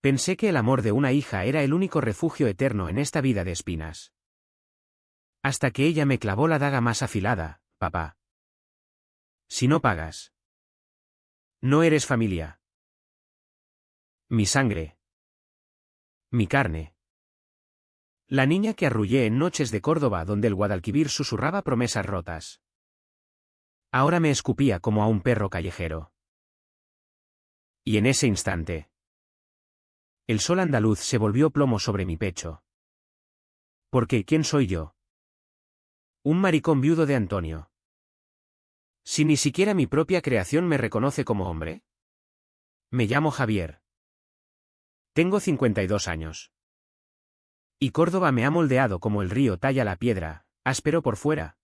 Pensé que el amor de una hija era el único refugio eterno en esta vida de espinas. Hasta que ella me clavó la daga más afilada, papá. Si no pagas, no eres familia. Mi sangre. Mi carne. La niña que arrullé en noches de Córdoba donde el Guadalquivir susurraba promesas rotas. Ahora me escupía como a un perro callejero. Y en ese instante, el sol andaluz se volvió plomo sobre mi pecho. Porque, ¿quién soy yo? Un maricón viudo de Antonio. Si ni siquiera mi propia creación me reconoce como hombre. Me llamo Javier. Tengo 52 años. Y Córdoba me ha moldeado como el río talla la piedra, áspero por fuera,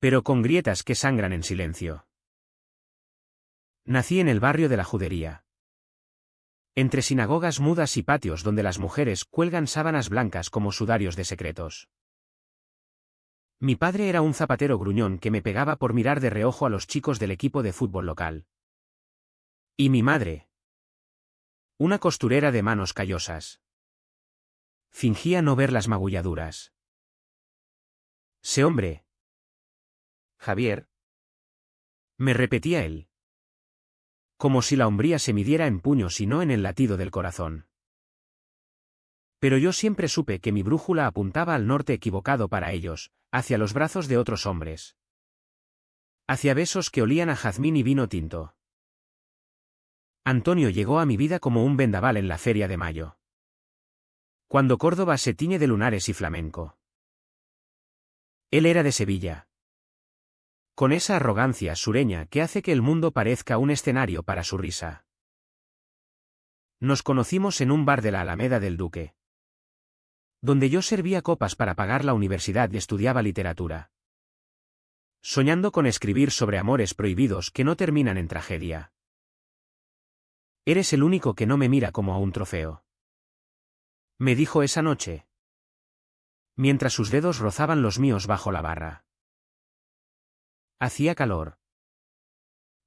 pero con grietas que sangran en silencio. Nací en el barrio de la Judería. Entre sinagogas mudas y patios donde las mujeres cuelgan sábanas blancas como sudarios de secretos. Mi padre era un zapatero gruñón que me pegaba por mirar de reojo a los chicos del equipo de fútbol local. Y mi madre, una costurera de manos callosas. Fingía no ver las magulladuras. «Sé hombre. Javier», me repetía él. Como si la hombría se midiera en puños y no en el latido del corazón. Pero yo siempre supe que mi brújula apuntaba al norte equivocado para ellos, hacia los brazos de otros hombres. Hacia besos que olían a jazmín y vino tinto. Antonio llegó a mi vida como un vendaval en la Feria de Mayo. Cuando Córdoba se tiñe de lunares y flamenco. Él era de Sevilla. Con esa arrogancia sureña que hace que el mundo parezca un escenario para su risa. Nos conocimos en un bar de la Alameda del Duque, donde yo servía copas para pagar la universidad y estudiaba literatura. Soñando con escribir sobre amores prohibidos que no terminan en tragedia. Eres el único que no me mira como a un trofeo. Me dijo esa noche, mientras sus dedos rozaban los míos bajo la barra. Hacía calor.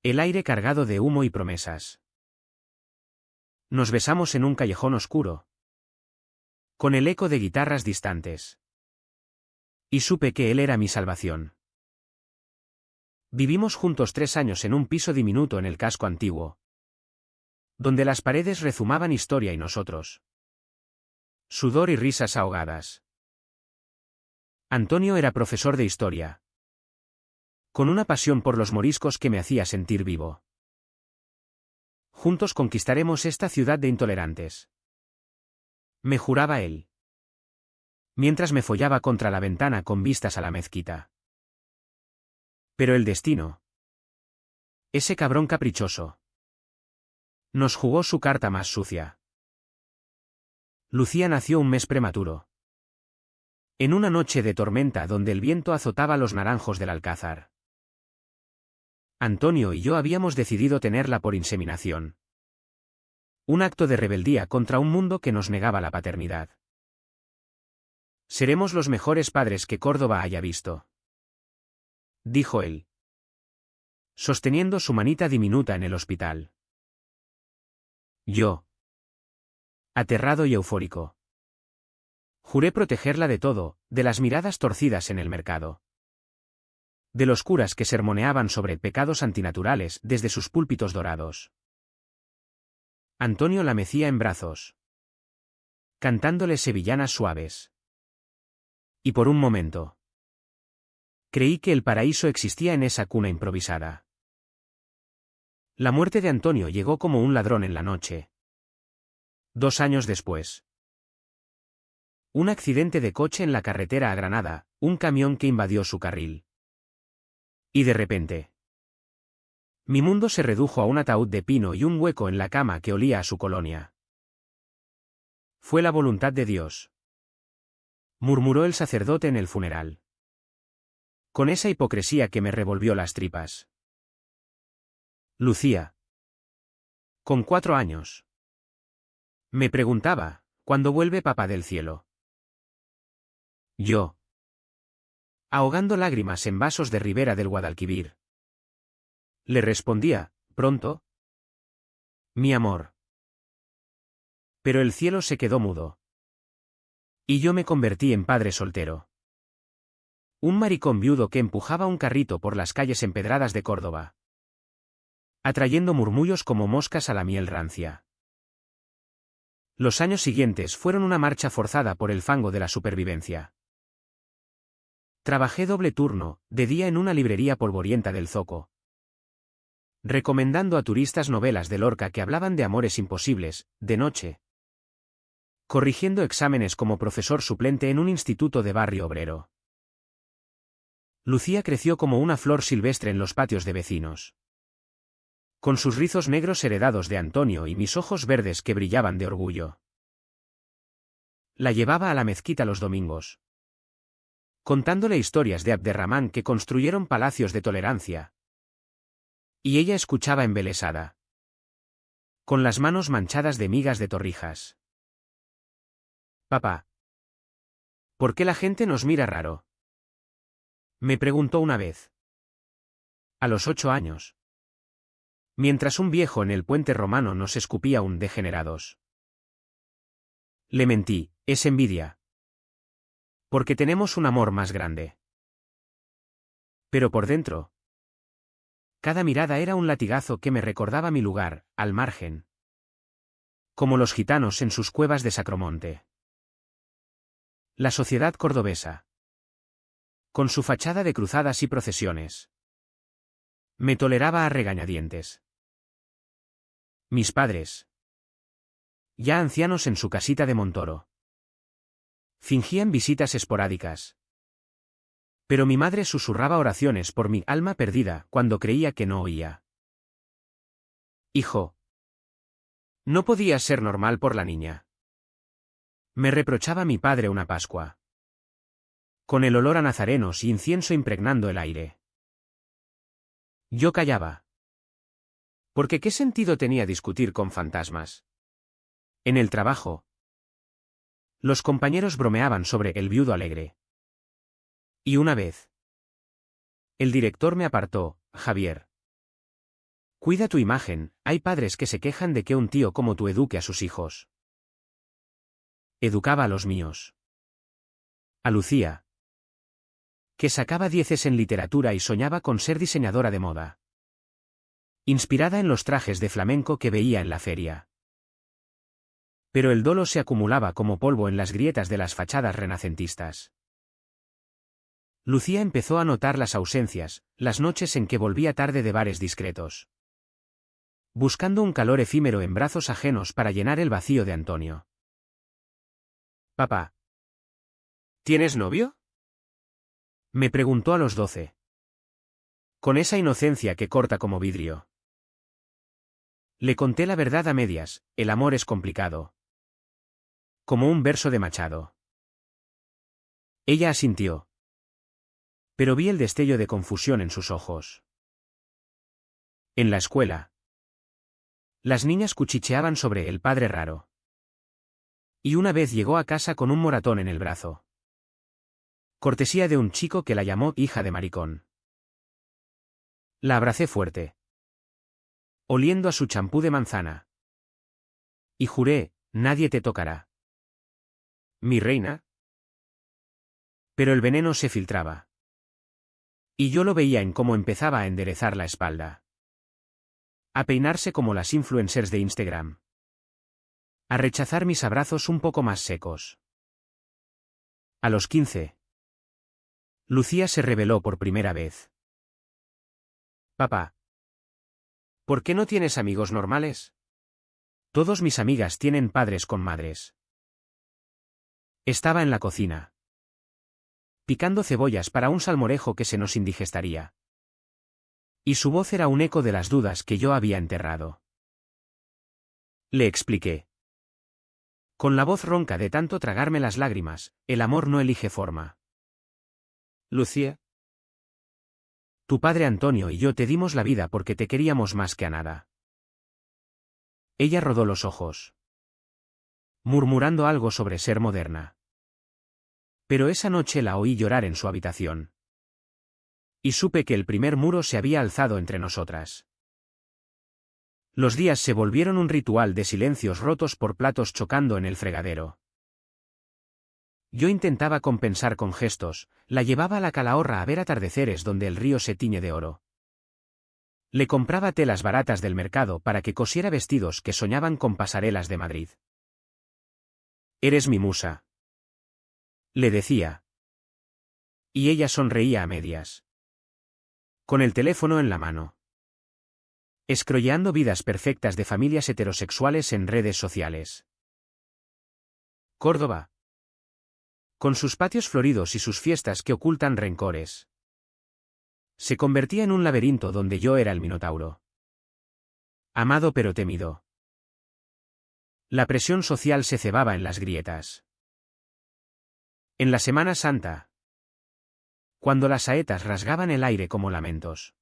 El aire cargado de humo y promesas. Nos besamos en un callejón oscuro, con el eco de guitarras distantes. Y supe que él era mi salvación. Vivimos juntos 3 años en un piso diminuto en el casco antiguo, donde las paredes rezumaban historia y nosotros. Sudor y risas ahogadas. Antonio era profesor de historia, con una pasión por los moriscos que me hacía sentir vivo. Juntos conquistaremos esta ciudad de intolerantes. Me juraba él, mientras me follaba contra la ventana con vistas a la mezquita. Pero el destino, ese cabrón caprichoso, nos jugó su carta más sucia. Lucía nació un mes prematuro. En una noche de tormenta donde el viento azotaba los naranjos del Alcázar. Antonio y yo habíamos decidido tenerla por inseminación. Un acto de rebeldía contra un mundo que nos negaba la paternidad. Seremos los mejores padres que Córdoba haya visto, dijo él, sosteniendo su manita diminuta en el hospital. Yo, aterrado y eufórico, juré protegerla de todo, de las miradas torcidas en el mercado, de los curas que sermoneaban sobre pecados antinaturales desde sus púlpitos dorados. Antonio la mecía en brazos, cantándole sevillanas suaves. Y por un momento, creí que el paraíso existía en esa cuna improvisada. La muerte de Antonio llegó como un ladrón en la noche. 2 años después. Un accidente de coche en la carretera a Granada, un camión que invadió su carril. Y de repente, mi mundo se redujo a un ataúd de pino y un hueco en la cama que olía a su colonia. Fue la voluntad de Dios, murmuró el sacerdote en el funeral, con esa hipocresía que me revolvió las tripas. Lucía, con 4 años, me preguntaba, ¿cuándo vuelve papá del cielo? Yo, ahogando lágrimas en vasos de ribera del Guadalquivir, le respondía, pronto. Mi amor. Pero el cielo se quedó mudo. Y yo me convertí en padre soltero. Un maricón viudo que empujaba un carrito por las calles empedradas de Córdoba, atrayendo murmullos como moscas a la miel rancia. Los años siguientes fueron una marcha forzada por el fango de la supervivencia. Trabajé doble turno, de día en una librería polvorienta del Zoco, recomendando a turistas novelas de Lorca que hablaban de amores imposibles, de noche, corrigiendo exámenes como profesor suplente en un instituto de barrio obrero. Lucía creció como una flor silvestre en los patios de vecinos, con sus rizos negros heredados de Antonio y mis ojos verdes que brillaban de orgullo. La llevaba a la mezquita los domingos, contándole historias de Abderramán que construyeron palacios de tolerancia. Y ella escuchaba embelesada, con las manos manchadas de migas de torrijas. Papá, ¿por qué la gente nos mira raro?, me preguntó una vez. A los 8 años. Mientras un viejo en el puente romano nos escupía un degenerados. Le mentí, es envidia. Porque tenemos un amor más grande. Pero por dentro, cada mirada era un latigazo que me recordaba mi lugar, al margen. Como los gitanos en sus cuevas de Sacromonte. La sociedad cordobesa, con su fachada de cruzadas y procesiones, me toleraba a regañadientes. Mis padres, ya ancianos en su casita de Montoro, fingían visitas esporádicas. Pero mi madre susurraba oraciones por mi alma perdida cuando creía que no oía. Hijo, no podías ser normal por la niña, me reprochaba mi padre una Pascua, con el olor a nazarenos y incienso impregnando el aire. Yo callaba. Porque ¿qué sentido tenía discutir con fantasmas? En el trabajo, los compañeros bromeaban sobre el viudo alegre. Y una vez, el director me apartó: Javier, cuida tu imagen, hay padres que se quejan de que un tío como tú eduque a sus hijos. Educaba a los míos. A Lucía, que sacaba 10 en literatura y soñaba con ser diseñadora de moda, inspirada en los trajes de flamenco que veía en la feria. Pero el dolo se acumulaba como polvo en las grietas de las fachadas renacentistas. Lucía empezó a notar las ausencias, las noches en que volvía tarde de bares discretos, buscando un calor efímero en brazos ajenos para llenar el vacío de Antonio. Papá, ¿tienes novio?, me preguntó a los 12. Con esa inocencia que corta como vidrio. Le conté la verdad a medias: el amor es complicado. Como un verso de Machado. Ella asintió. Pero vi el destello de confusión en sus ojos. En la escuela, las niñas cuchicheaban sobre el padre raro. Y una vez llegó a casa con un moratón en el brazo. Cortesía de un chico que la llamó hija de maricón. La abracé fuerte, oliendo a su champú de manzana. Y juré: nadie te tocará, mi reina. Pero el veneno se filtraba. Y yo lo veía en cómo empezaba a enderezar la espalda. A peinarse como las influencers de Instagram. A rechazar mis abrazos un poco más secos. A los 15. Lucía se rebeló por primera vez. Papá, ¿por qué no tienes amigos normales? Todos mis amigas tienen padres con madres. Estaba en la cocina, picando cebollas para un salmorejo que se nos indigestaría. Y su voz era un eco de las dudas que yo había enterrado. Le expliqué, con la voz ronca de tanto tragarme las lágrimas: el amor no elige forma. Lucía, tu padre Antonio y yo te dimos la vida porque te queríamos más que a nada. Ella rodó los ojos, murmurando algo sobre ser moderna. Pero esa noche la oí llorar en su habitación. Y supe que el primer muro se había alzado entre nosotras. Los días se volvieron un ritual de silencios rotos por platos chocando en el fregadero. Yo intentaba compensar con gestos, la llevaba a la Calahorra a ver atardeceres donde el río se tiñe de oro. Le compraba telas baratas del mercado para que cosiera vestidos que soñaban con pasarelas de Madrid. «Eres mi musa», le decía. Y ella sonreía a medias. Con el teléfono en la mano. Escroleando vidas perfectas de familias heterosexuales en redes sociales. Córdoba. Con sus patios floridos y sus fiestas que ocultan rencores. Se convertía en un laberinto donde yo era el minotauro. Amado pero temido. La presión social se cebaba en las grietas. En la Semana Santa. Cuando las saetas rasgaban el aire como lamentos.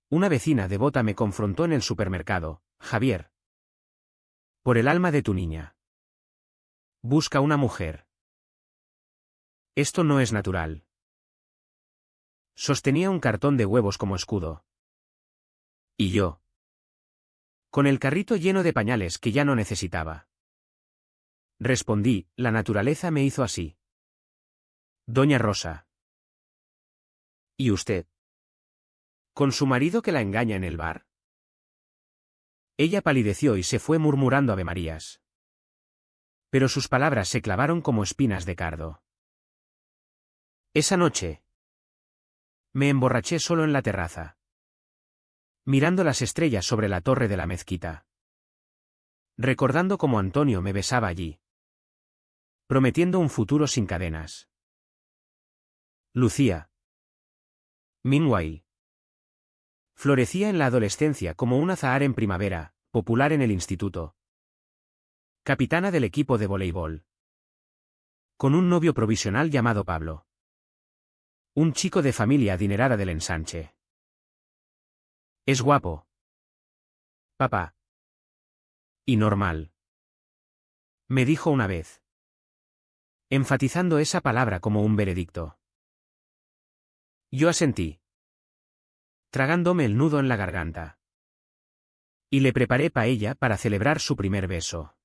Una vecina devota me confrontó en el supermercado. «Javier. Por el alma de tu niña. Busca una mujer. Esto no es natural». Sostenía un cartón de huevos como escudo. Y yo. Con el carrito lleno de pañales que ya no necesitaba. Respondí, la naturaleza me hizo así. Doña Rosa. ¿Y usted? ¿Con su marido que la engaña en el bar? Ella palideció y se fue murmurando avemarías. Pero sus palabras se clavaron como espinas de cardo. Esa noche. Me emborraché solo en la terraza. Mirando las estrellas sobre la torre de la mezquita. Recordando cómo Antonio me besaba allí. Prometiendo un futuro sin cadenas. Lucía. Meanwhile. Florecía en la adolescencia como un azahar en primavera, popular en el instituto. Capitana del equipo de voleibol. Con un novio provisional llamado Pablo. Un chico de familia adinerada del ensanche. Es guapo. Papá. Y normal. Me dijo una vez. Enfatizando esa palabra como un veredicto. Yo asentí. Tragándome el nudo en la garganta. Y le preparé paella para celebrar su primer beso.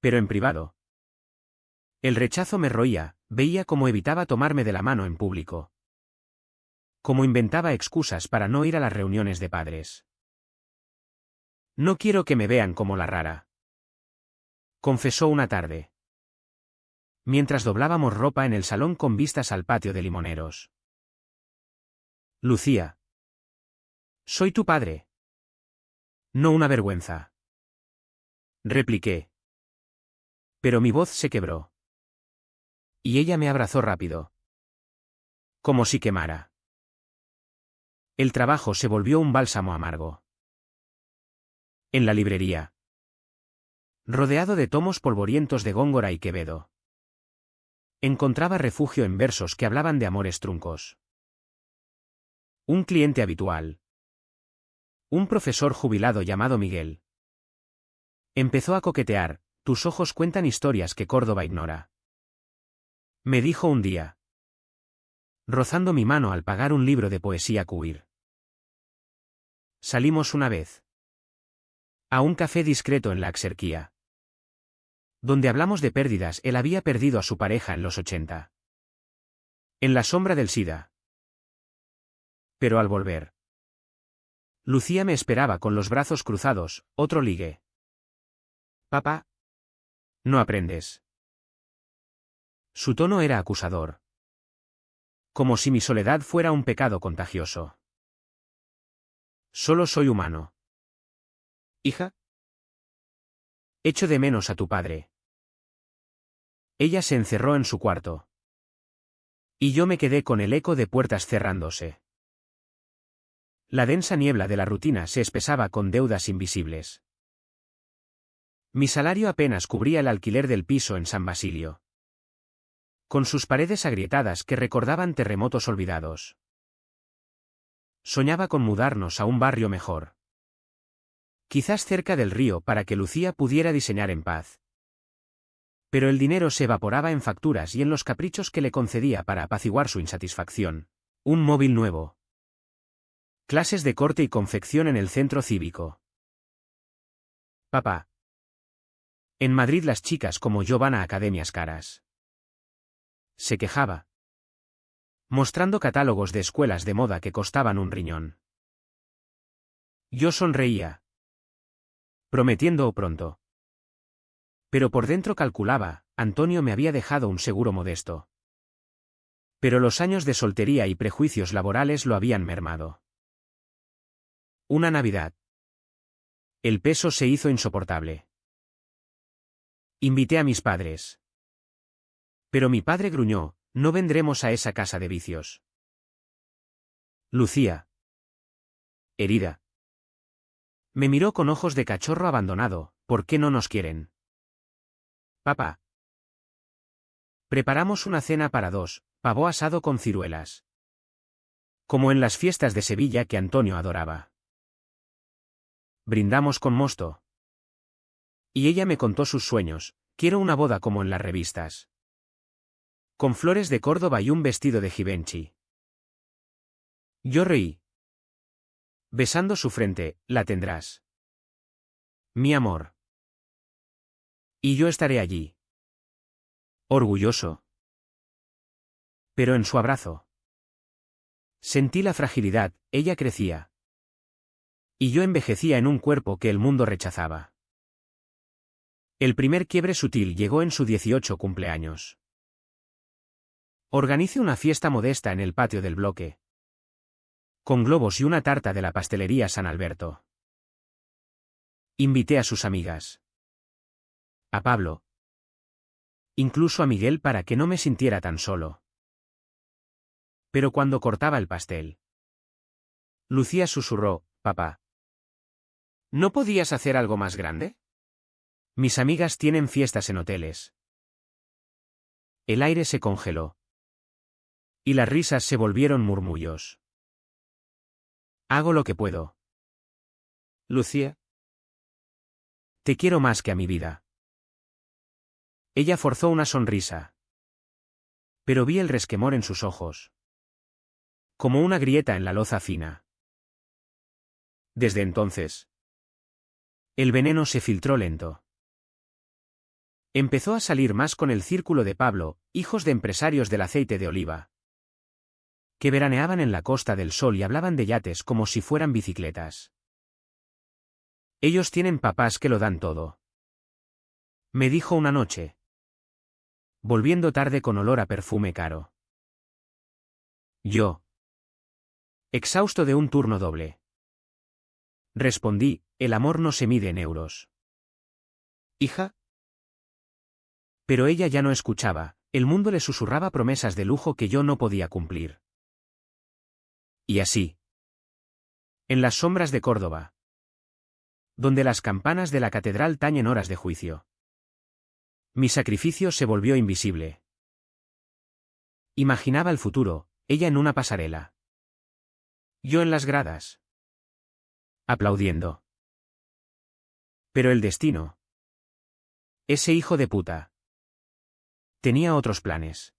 Pero en privado. El rechazo me roía, veía cómo evitaba tomarme de la mano en público. Cómo inventaba excusas para no ir a las reuniones de padres. No quiero que me vean como la rara. Confesó una tarde. Mientras doblábamos ropa en el salón con vistas al patio de limoneros. Lucía. Soy tu padre. No una vergüenza. Repliqué. Pero mi voz se quebró. Y ella me abrazó rápido. Como si quemara. El trabajo se volvió un bálsamo amargo. En la librería. Rodeado de tomos polvorientos de Góngora y Quevedo. Encontraba refugio en versos que hablaban de amores truncos. Un cliente habitual. Un profesor jubilado llamado Miguel. Empezó a coquetear, tus ojos cuentan historias que Córdoba ignora. Me dijo un día. Rozando mi mano al pagar un libro de poesía queer. Salimos una vez. A un café discreto en la Axerquía. Donde hablamos de pérdidas, él había perdido a su pareja en los 80. En la sombra del SIDA. Pero al volver. Lucía me esperaba con los brazos cruzados, otro ligue. Papá. No aprendes. Su tono era acusador. Como si mi soledad fuera un pecado contagioso. Solo soy humano. Hija. Echo de menos a tu padre. Ella se encerró en su cuarto. Y yo me quedé con el eco de puertas cerrándose. La densa niebla de la rutina se espesaba con deudas invisibles. Mi salario apenas cubría el alquiler del piso en San Basilio. Con sus paredes agrietadas que recordaban terremotos olvidados. Soñaba con mudarnos a un barrio mejor. Quizás cerca del río para que Lucía pudiera diseñar en paz. Pero el dinero se evaporaba en facturas y en los caprichos que le concedía para apaciguar su insatisfacción. Un móvil nuevo. Clases de corte y confección en el centro cívico. Papá. En Madrid las chicas como yo van a academias caras. Se quejaba, mostrando catálogos de escuelas de moda que costaban un riñón. Yo sonreía, prometiendo pronto. Pero por dentro calculaba, Antonio me había dejado un seguro modesto. Pero los años de soltería y prejuicios laborales lo habían mermado. Una Navidad. El peso se hizo insoportable. Invité a mis padres. Pero mi padre gruñó, no vendremos a esa casa de vicios. Lucía, herida, me miró con ojos de cachorro abandonado. ¿Por qué no nos quieren? Papá. Preparamos una cena para dos, pavo asado con ciruelas. Como en las fiestas de Sevilla que Antonio adoraba. Brindamos con mosto. Y ella me contó sus sueños. Quiero una boda como en las revistas. Con flores de Córdoba y un vestido de Givenchy. Yo reí. Besando su frente, la tendrás. Mi amor. Y yo estaré allí. Orgulloso. Pero en su abrazo. Sentí la fragilidad, ella crecía. Y yo envejecía en un cuerpo que el mundo rechazaba. El primer quiebre sutil llegó en su 18 cumpleaños. Organice una fiesta modesta en el patio del bloque. Con globos y una tarta de la pastelería San Alberto. Invité a sus amigas. A Pablo. Incluso a Miguel para que no me sintiera tan solo. Pero cuando cortaba el pastel. Lucía susurró, papá. ¿No podías hacer algo más grande? Mis amigas tienen fiestas en hoteles. El aire se congeló. Y las risas se volvieron murmullos. Hago lo que puedo. Lucía. Te quiero más que a mi vida. Ella forzó una sonrisa. Pero vi el resquemor en sus ojos. Como una grieta en la loza fina. Desde entonces. El veneno se filtró lento. Empezó a salir más con el círculo de Pablo, hijos de empresarios del aceite de oliva. Que veraneaban en la Costa del Sol y hablaban de yates como si fueran bicicletas. Ellos tienen papás que lo dan todo. Me dijo una noche. Volviendo tarde con olor a perfume caro. Yo. Exhausto de un turno doble. Respondí, el amor no se mide en euros. ¿Hija? Pero ella ya no escuchaba, el mundo le susurraba promesas de lujo que yo no podía cumplir. Y así. En las sombras de Córdoba. Donde las campanas de la catedral tañen horas de juicio. Mi sacrificio se volvió invisible. Imaginaba el futuro, ella en una pasarela. Yo en las gradas. Aplaudiendo. Pero el destino. Ese hijo de puta. Tenía otros planes.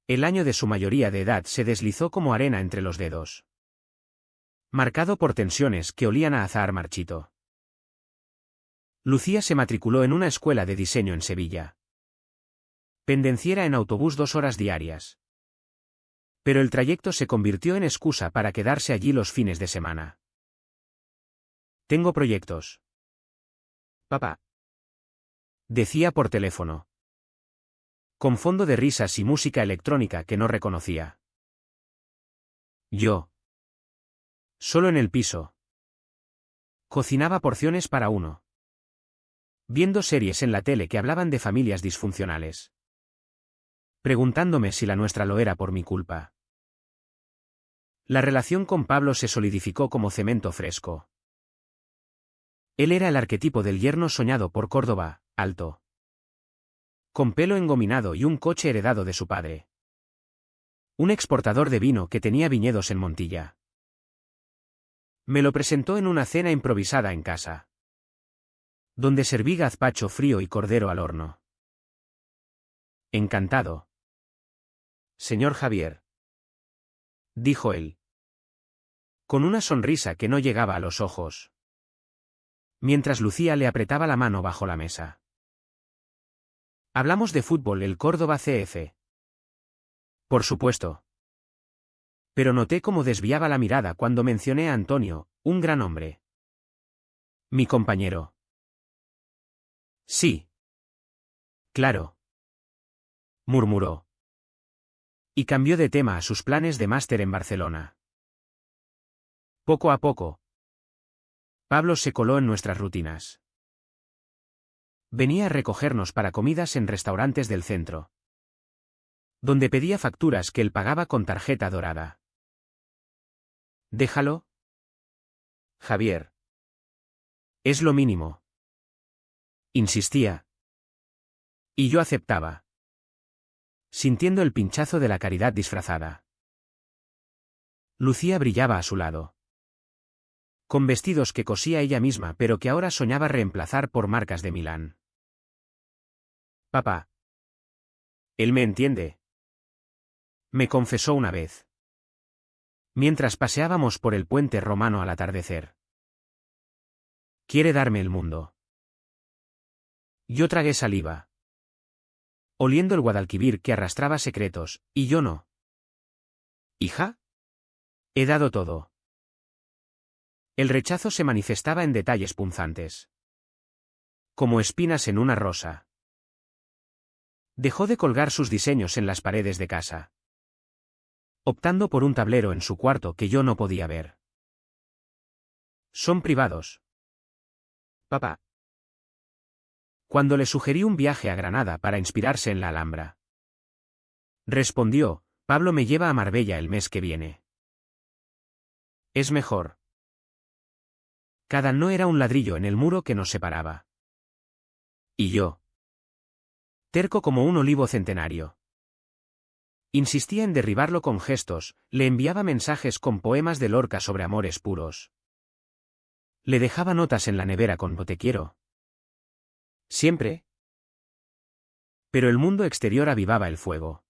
El año de su mayoría de edad se deslizó como arena entre los dedos. Marcado por tensiones que olían a azahar marchito. Lucía se matriculó en una escuela de diseño en Sevilla. Pendenciera en autobús 2 horas diarias. Pero el trayecto se convirtió en excusa para quedarse allí los fines de semana. Tengo proyectos. Papá. Decía por teléfono. Con fondo de risas y música electrónica que no reconocía. Yo. Solo en el piso. Cocinaba porciones para uno. Viendo series en la tele que hablaban de familias disfuncionales. Preguntándome si la nuestra lo era por mi culpa. La relación con Pablo se solidificó como cemento fresco. Él era el arquetipo del yerno soñado por Córdoba, alto. Con pelo engominado y un coche heredado de su padre. Un exportador de vino que tenía viñedos en Montilla. Me lo presentó en una cena improvisada en casa. Donde serví gazpacho frío y cordero al horno. Encantado. Señor Javier. Dijo él. con una sonrisa que no llegaba a los ojos. Mientras Lucía le apretaba la mano bajo la mesa. Hablamos de fútbol, el Córdoba CF. Por supuesto. Pero noté cómo desviaba la mirada cuando mencioné a Antonio, un gran hombre. Mi compañero. Sí. Claro. Murmuró. Y cambió de tema a sus planes de máster en Barcelona. Poco a poco, Pablo se coló en nuestras rutinas. Venía a recogernos para comidas en restaurantes del centro, donde pedía facturas que él pagaba con tarjeta dorada. Déjalo, Javier. Es lo mínimo. Insistía. Y yo aceptaba, sintiendo el pinchazo de la caridad disfrazada. Lucía brillaba a su lado, con vestidos que cosía ella misma pero que ahora soñaba reemplazar por marcas de Milán. Papá. Él me entiende. Me confesó una vez, mientras paseábamos por el puente romano al atardecer. Quiere darme el mundo. Yo tragué saliva, oliendo el Guadalquivir que arrastraba secretos, y yo no. ¿Hija? He dado todo. El rechazo se manifestaba en detalles punzantes, como espinas en una rosa. Dejó de colgar sus diseños en las paredes de casa, optando por un tablero en su cuarto que yo no podía ver. Son privados. Papá. Cuando le sugerí un viaje a Granada para inspirarse en la Alhambra, respondió, Pablo me lleva a Marbella el mes que viene. Es mejor. Cada no era un ladrillo en el muro que nos separaba. Y yo, terco como un olivo centenario, insistía en derribarlo con gestos, le enviaba mensajes con poemas de Lorca sobre amores puros. Le dejaba notas en la nevera con "te quiero". Siempre. Pero el mundo exterior avivaba el fuego.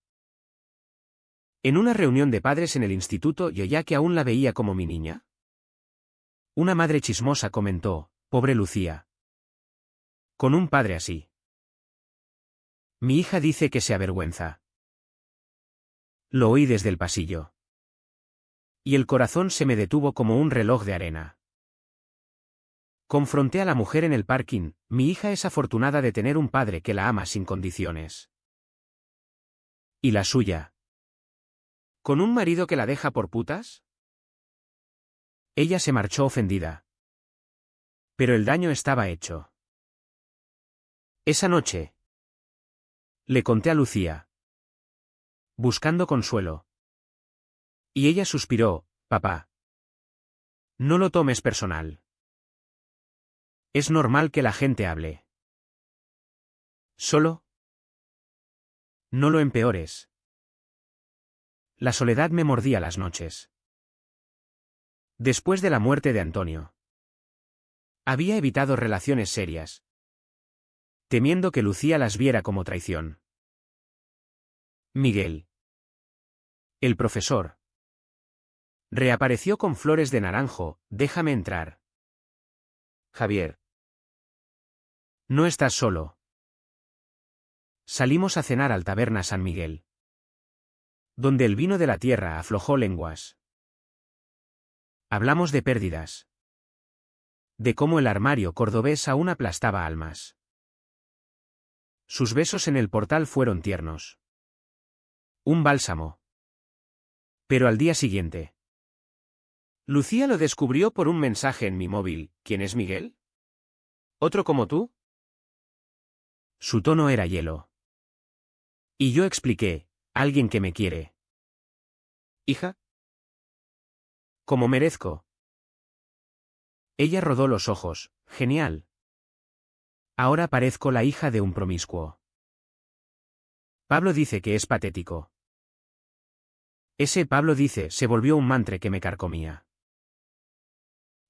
En una reunión de padres en el instituto yo ya que aún la veía como mi niña. Una madre chismosa comentó, pobre Lucía. Con un padre así. Mi hija dice que se avergüenza. Lo oí desde el pasillo. Y el corazón se me detuvo como un reloj de arena. Confronté a la mujer en el parking, mi hija es afortunada de tener un padre que la ama sin condiciones. ¿Y la suya? ¿Con un marido que la deja por putas? Ella se marchó ofendida. Pero el daño estaba hecho. Esa noche, le conté a Lucía, buscando consuelo. Y ella suspiró, papá. No lo tomes personal. Es normal que la gente hable. Solo. No lo empeores. La soledad me mordía las noches. Después de la muerte de Antonio, había evitado relaciones serias, temiendo que Lucía las viera como traición. Miguel, el profesor, reapareció con flores de naranjo, déjame entrar. Javier. No estás solo. Salimos a cenar al taberna San Miguel, donde el vino de la tierra aflojó lenguas. Hablamos de pérdidas. De cómo el armario cordobés aún aplastaba almas. Sus besos en el portal fueron tiernos. Un bálsamo. Pero al día siguiente, Lucía lo descubrió por un mensaje en mi móvil. ¿Quién es Miguel? ¿Otro como tú? Su tono era hielo. Y yo expliqué, alguien que me quiere. ¿Hija? Como merezco. Ella rodó los ojos, genial. Ahora parezco la hija de un promiscuo. Pablo dice que es patético. Ese Pablo dice se volvió un mantre que me carcomía.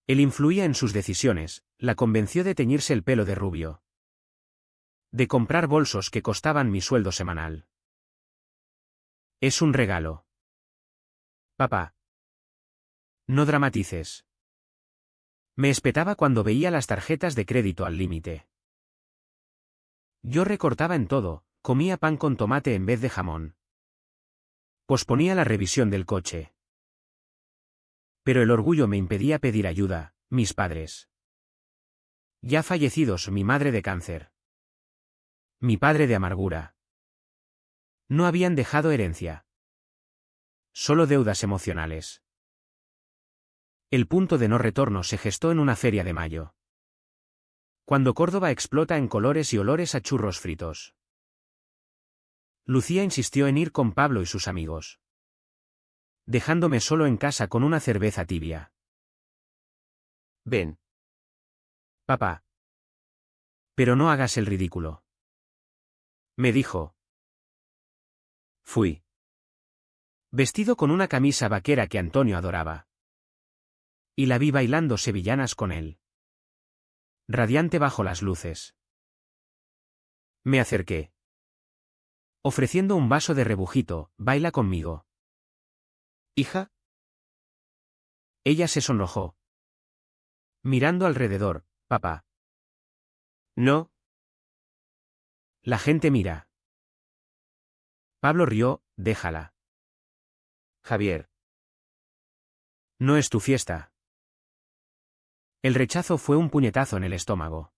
Él influía en sus decisiones, la convenció de teñirse el pelo de rubio. De comprar bolsos que costaban mi sueldo semanal. Es un regalo. Papá. No dramatices. Me espetaba cuando veía las tarjetas de crédito al límite. Yo recortaba en todo, comía pan con tomate en vez de jamón. Posponía la revisión del coche. Pero el orgullo me impedía pedir ayuda, mis padres. Ya fallecidos, mi madre de cáncer. Mi padre de amargura. No habían dejado herencia. Solo deudas emocionales. El punto de no retorno se gestó en una feria de mayo. Cuando Córdoba explota en colores y olores a churros fritos. Lucía insistió en ir con Pablo y sus amigos, dejándome solo en casa con una cerveza tibia. Ven. Papá. Pero no hagas el ridículo. Me dijo. Fui. Vestido con una camisa vaquera que Antonio adoraba. Y la vi bailando sevillanas con él. Radiante bajo las luces. Me acerqué. Ofreciendo un vaso de rebujito, baila conmigo. ¿Hija? Ella se sonrojó. Mirando alrededor, papá. No. La gente mira. Pablo rió, déjala. Javier. No es tu fiesta. El rechazo fue un puñetazo en el estómago.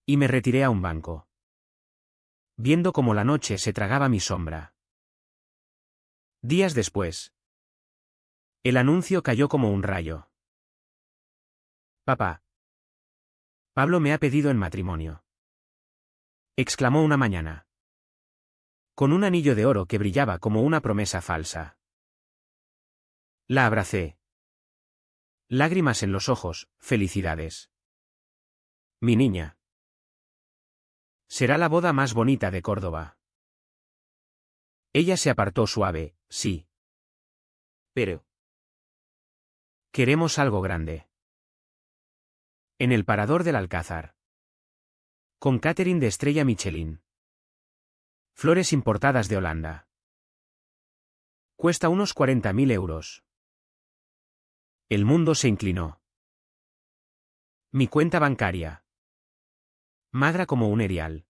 Y me retiré a un banco, viendo cómo la noche se tragaba mi sombra. Días después. El anuncio cayó como un rayo. Papá. Pablo me ha pedido en matrimonio. Exclamó una mañana. Con un anillo de oro que brillaba como una promesa falsa. La abracé. Lágrimas en los ojos, felicidades. Mi niña. Será la boda más bonita de Córdoba. Ella se apartó suave, sí. Pero. Queremos algo grande. En el parador del Alcázar. Con catering de estrella Michelin. Flores importadas de Holanda. Cuesta unos 40.000 euros. El mundo se inclinó. Mi cuenta bancaria. Magra como un erial.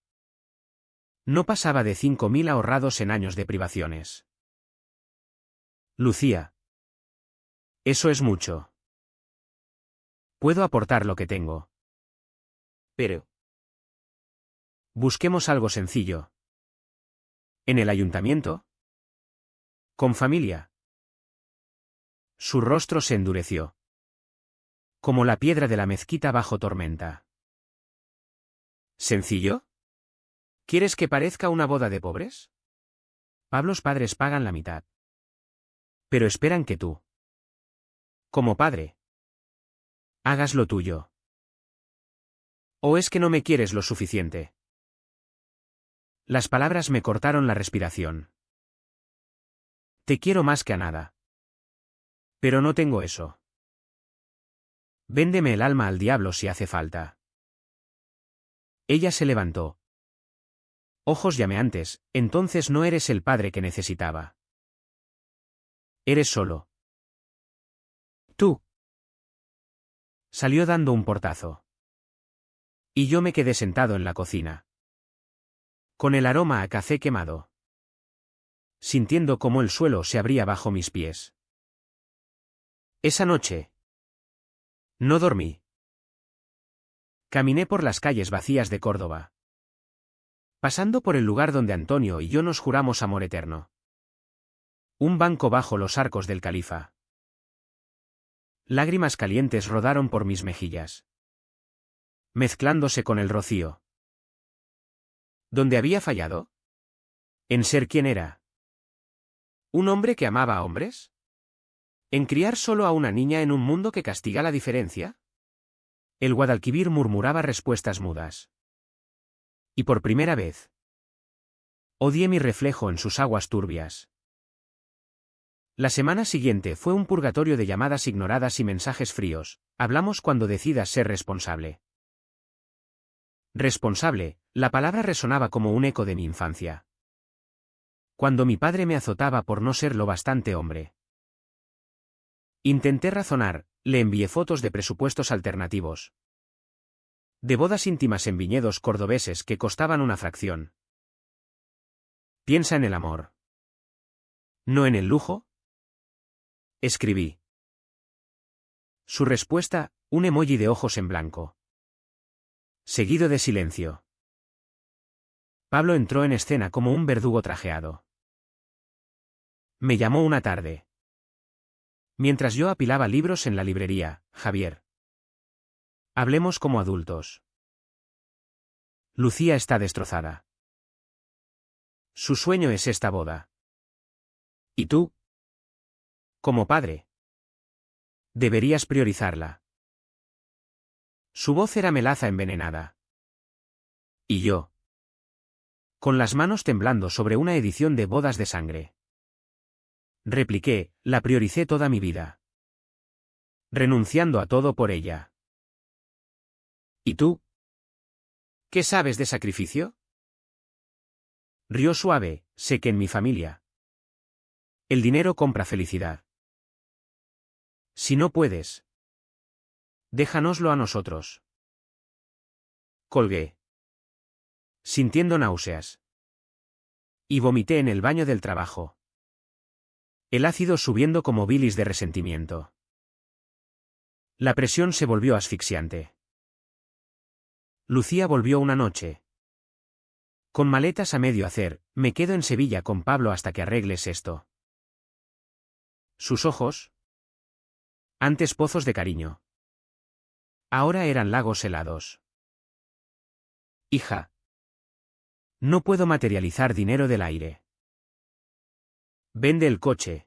No pasaba de 5.000 ahorrados en años de privaciones. Lucía. Eso es mucho. Puedo aportar lo que tengo. Pero. Busquemos algo sencillo. ¿En el ayuntamiento? ¿Con familia? Su rostro se endureció. Como la piedra de la mezquita bajo tormenta. ¿Sencillo? ¿Quieres que parezca una boda de pobres? Pablos padres pagan la mitad. Pero esperan que tú, como padre, hagas lo tuyo. ¿O es que no me quieres lo suficiente? Las palabras me cortaron la respiración. Te quiero más que a nada. Pero no tengo eso. Véndeme el alma al diablo si hace falta. Ella se levantó. Ojos llameantes, entonces no eres el padre que necesitaba. Eres solo. Tú. Salió dando un portazo. Y yo me quedé sentado en la cocina. Con el aroma a café quemado. Sintiendo cómo el suelo se abría bajo mis pies. Esa noche. No dormí. Caminé por las calles vacías de Córdoba. Pasando por el lugar donde Antonio y yo nos juramos amor eterno. Un banco bajo los arcos del Califa. Lágrimas calientes rodaron por mis mejillas, mezclándose con el rocío. ¿Dónde había fallado? ¿En ser quien era? ¿Un hombre que amaba a hombres? ¿En criar solo a una niña en un mundo que castiga la diferencia? El Guadalquivir murmuraba respuestas mudas. Y por primera vez, odié mi reflejo en sus aguas turbias. La semana siguiente fue un purgatorio de llamadas ignoradas y mensajes fríos. Hablamos cuando decidas ser responsable. Responsable, la palabra resonaba como un eco de mi infancia. Cuando mi padre me azotaba por no ser lo bastante hombre. Intenté razonar, le envié fotos de presupuestos alternativos. De bodas íntimas en viñedos cordobeses que costaban una fracción. Piensa en el amor. ¿No en el lujo? Escribí. Su respuesta, un emoji de ojos en blanco. Seguido de silencio. Pablo entró en escena como un verdugo trajeado. Me llamó una tarde. Mientras yo apilaba libros en la librería, Javier. Hablemos como adultos. Lucía está destrozada. Su sueño es esta boda. ¿Y tú? Como padre. Deberías priorizarla. Su voz era melaza envenenada. ¿Y yo? Con las manos temblando sobre una edición de Bodas de Sangre. Repliqué, la prioricé toda mi vida. Renunciando a todo por ella. ¿Y tú? ¿Qué sabes de sacrificio? Rió suave, sé que en mi familia. El dinero compra felicidad. Si no puedes, déjanoslo a nosotros. Colgué. Sintiendo náuseas. Y vomité en el baño del trabajo. El ácido subiendo como bilis de resentimiento. La presión se volvió asfixiante. Lucía volvió una noche. Con maletas a medio hacer, me quedo en Sevilla con Pablo hasta que arregles esto. Sus ojos. Antes pozos de cariño. Ahora eran lagos helados. Hija. No puedo materializar dinero del aire. Vende el coche.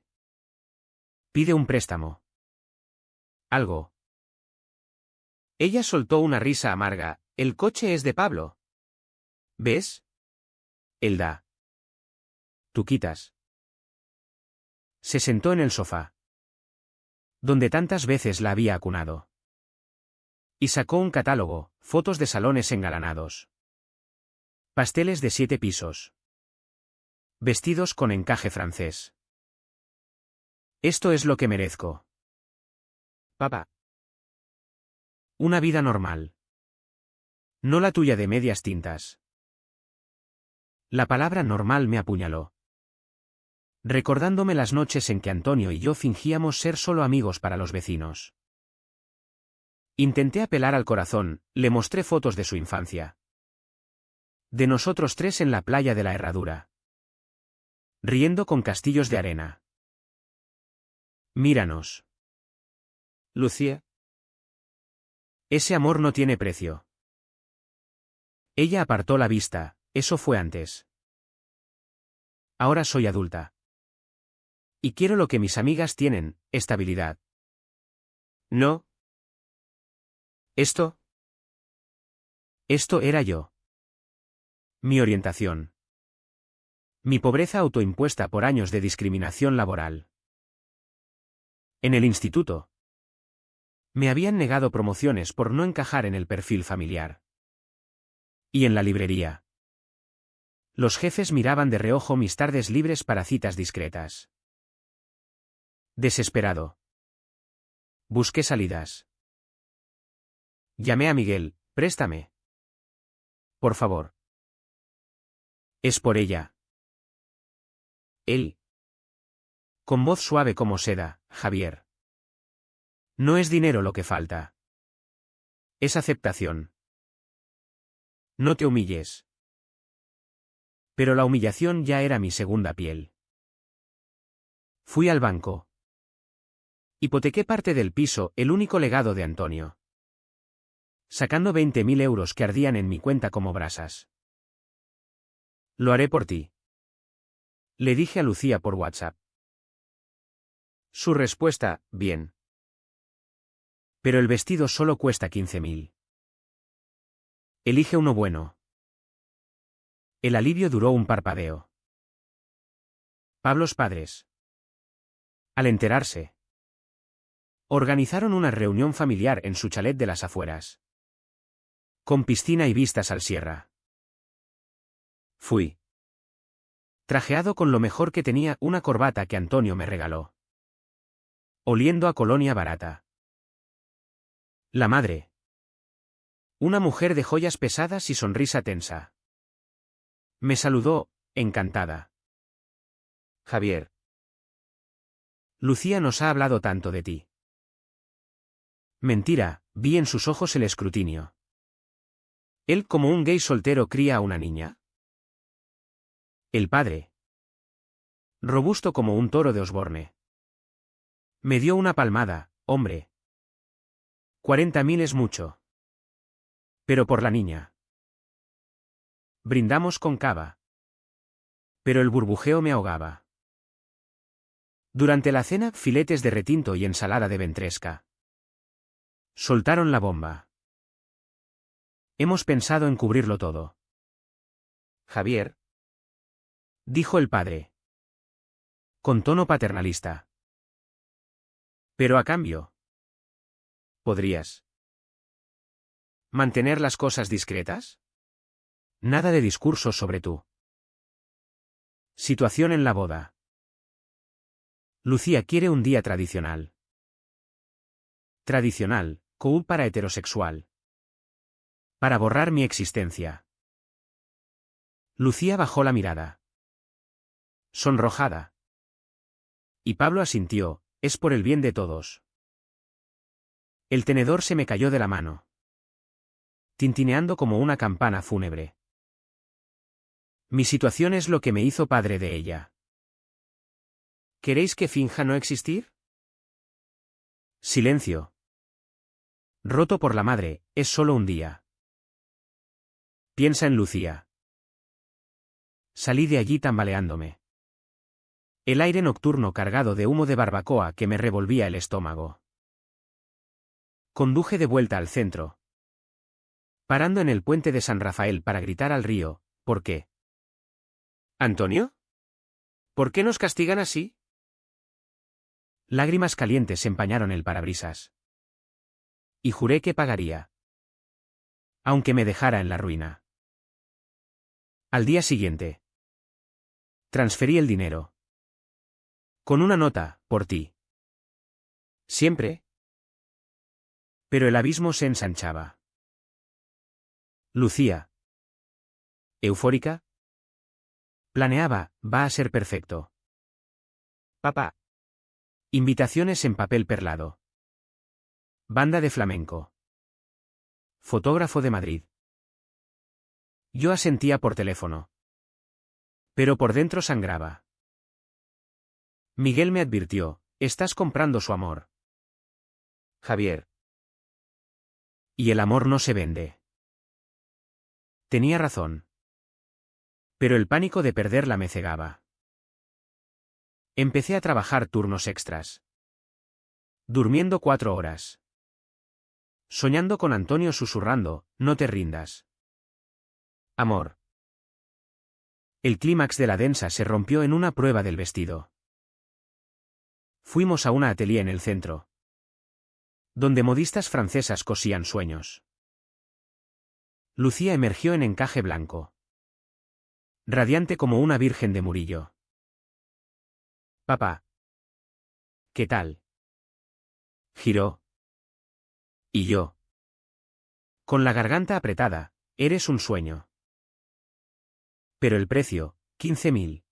Pide un préstamo. Algo. Ella soltó una risa amarga. El coche es de Pablo. ¿Ves? Él da. Tú quitas. Se sentó en el sofá. Donde tantas veces la había acunado. Y sacó un catálogo, fotos de salones engalanados. Pasteles de 7 pisos. Vestidos con encaje francés. Esto es lo que merezco. Papá. Una vida normal. No la tuya de medias tintas. La palabra normal me apuñaló. Recordándome las noches en que Antonio y yo fingíamos ser solo amigos para los vecinos. Intenté apelar al corazón, le mostré fotos de su infancia. De nosotros tres en la playa de la Herradura. Riendo con castillos de arena. Míranos. Lucía. Ese amor no tiene precio. Ella apartó la vista, eso fue antes. Ahora soy adulta. Y quiero lo que mis amigas tienen, estabilidad. No. Esto era yo. Mi orientación. Mi pobreza autoimpuesta por años de discriminación laboral. En el instituto. Me habían negado promociones por no encajar en el perfil familiar. Y en la librería. Los jefes miraban de reojo mis tardes libres para citas discretas. Desesperado. Busqué salidas. Llamé a Miguel, préstame. Por favor. Es por ella. Él. Con voz suave como seda, Javier. No es dinero lo que falta. Es aceptación. No te humilles. Pero la humillación ya era mi segunda piel. Fui al banco. Hipotequé parte del piso, el único legado de Antonio. Sacando 20.000 euros que ardían en mi cuenta como brasas. Lo haré por ti. Le dije a Lucía por WhatsApp. Su respuesta, bien. Pero el vestido solo cuesta 15.000. Elige uno bueno. El alivio duró un parpadeo. Pablos padres. Al enterarse. Organizaron una reunión familiar en su chalet de las afueras. Con piscina y vistas al Sierra. Fui. Trajeado con lo mejor que tenía, una corbata que Antonio me regaló. oliendo a colonia barata. La madre. Una mujer de joyas pesadas y sonrisa tensa. Me saludó, encantada. Javier. Lucía nos ha hablado tanto de ti. Mentira, vi en sus ojos el escrutinio. Él como un gay soltero cría a una niña. El padre. Robusto como un toro de Osborne. Me dio una palmada, hombre. 40.000 es mucho. Pero por la niña. Brindamos con cava. Pero el burbujeo me ahogaba. Durante la cena, filetes de retinto y ensalada de ventresca. Soltaron la bomba. Hemos pensado en cubrirlo todo. Javier. Dijo el padre. Con tono paternalista. Pero a cambio. ¿Podrías mantener las cosas discretas? Nada de discursos sobre tú. Situación en la boda. Lucía quiere un día tradicional. Tradicional, cool para heterosexual. Para borrar mi existencia. Lucía bajó la mirada. Sonrojada. Y Pablo asintió, es por el bien de todos. El tenedor se me cayó de la mano. Tintineando como una campana fúnebre. Mi situación es lo que me hizo padre de ella. ¿Queréis que finja no existir? Silencio. Roto por la madre, es solo un día. Piensa en Lucía. Salí de allí tambaleándome. El aire nocturno cargado de humo de barbacoa que me revolvía el estómago. Conduje de vuelta al centro. Parando en el puente de San Rafael para gritar al río, ¿por qué? ¿Antonio? ¿Por qué nos castigan así? Lágrimas calientes empañaron el parabrisas. Y juré que pagaría. Aunque me dejara en la ruina. Al día siguiente. Transferí el dinero. Con una nota, por ti. Siempre. Pero el abismo se ensanchaba. Lucía. Eufórica. Planeaba, va a ser perfecto. Papá. Invitaciones en papel perlado. Banda de flamenco. Fotógrafo de Madrid. Yo asentía por teléfono. Pero por dentro sangraba. Miguel me advirtió, estás comprando su amor. Javier. Y el amor no se vende. Tenía razón. Pero el pánico de perderla me cegaba. Empecé a trabajar turnos extras. Durmiendo 4 horas. Soñando con Antonio susurrando, no te rindas. Amor. El clímax de la densa se rompió en una prueba del vestido. Fuimos a una atelier en el centro. Donde modistas francesas cosían sueños. Lucía emergió en encaje blanco. Radiante como una virgen de Murillo. Papá. ¿Qué tal? Giró. Y yo. Con la garganta apretada, eres un sueño. Pero el precio, 15.000.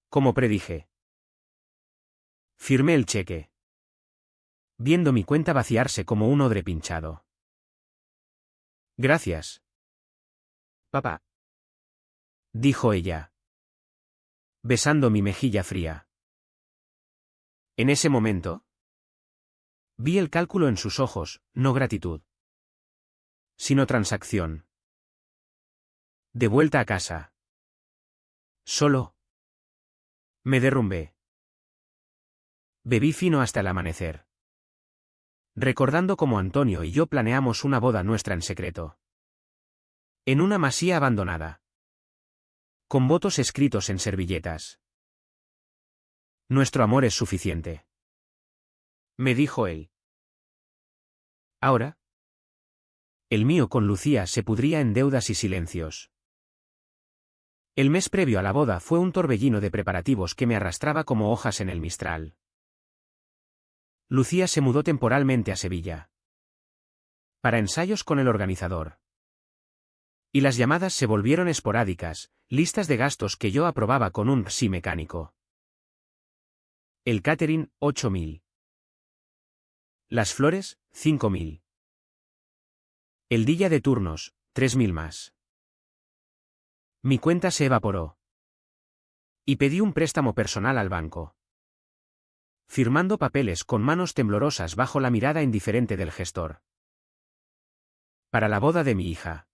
Como predije. Firmé el cheque. Viendo mi cuenta vaciarse como un odre pinchado. Gracias. Papá. Dijo ella. Besando mi mejilla fría. En ese momento. Vi el cálculo en sus ojos, no gratitud. Sino transacción. De vuelta a casa. Solo. Me derrumbé. Bebí fino hasta el amanecer. Recordando cómo Antonio y yo planeamos una boda nuestra en secreto. En una masía abandonada. Con votos escritos en servilletas. Nuestro amor es suficiente. Me dijo él. Ahora. El mío con Lucía se pudría en deudas y silencios. El mes previo a la boda fue un torbellino de preparativos que me arrastraba como hojas en el mistral. Lucía se mudó temporalmente a Sevilla. Para ensayos con el organizador. Y las llamadas se volvieron esporádicas, listas de gastos que yo aprobaba con un sí mecánico. El catering, 8.000. Las flores, 5.000. El día de turnos, 3.000 más. Mi cuenta se evaporó. Y pedí un préstamo personal al banco. Firmando papeles con manos temblorosas bajo la mirada indiferente del gestor. Para la boda de mi hija.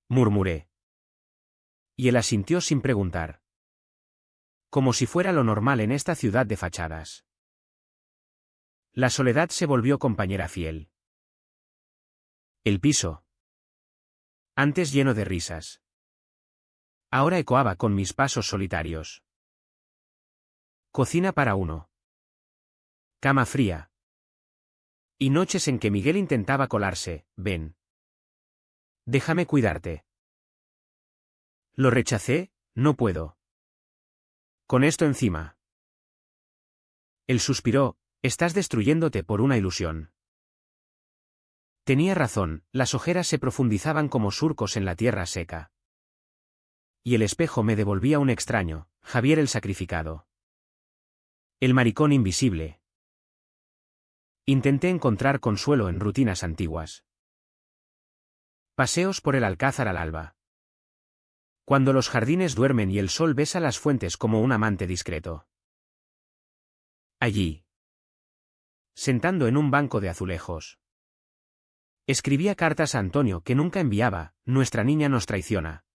Murmuré. Y él asintió sin preguntar. Como si fuera lo normal en esta ciudad de fachadas. La soledad se volvió compañera fiel. El piso. Antes lleno de risas. Ahora ecoaba con mis pasos solitarios. Cocina para uno. Cama fría. Y noches en que Miguel intentaba colarse, ven. Déjame cuidarte. Lo rechacé, no puedo. Con esto encima. Él suspiró, estás destruyéndote por una ilusión. Tenía razón, las ojeras se profundizaban como surcos en la tierra seca. Y el espejo me devolvía un extraño, Javier el sacrificado. El maricón invisible. Intenté encontrar consuelo en rutinas antiguas. Paseos por el Alcázar al alba. Cuando los jardines duermen y el sol besa las fuentes como un amante discreto. Allí. Sentando en un banco de azulejos. Escribía cartas a Antonio que nunca enviaba, nuestra niña nos traiciona.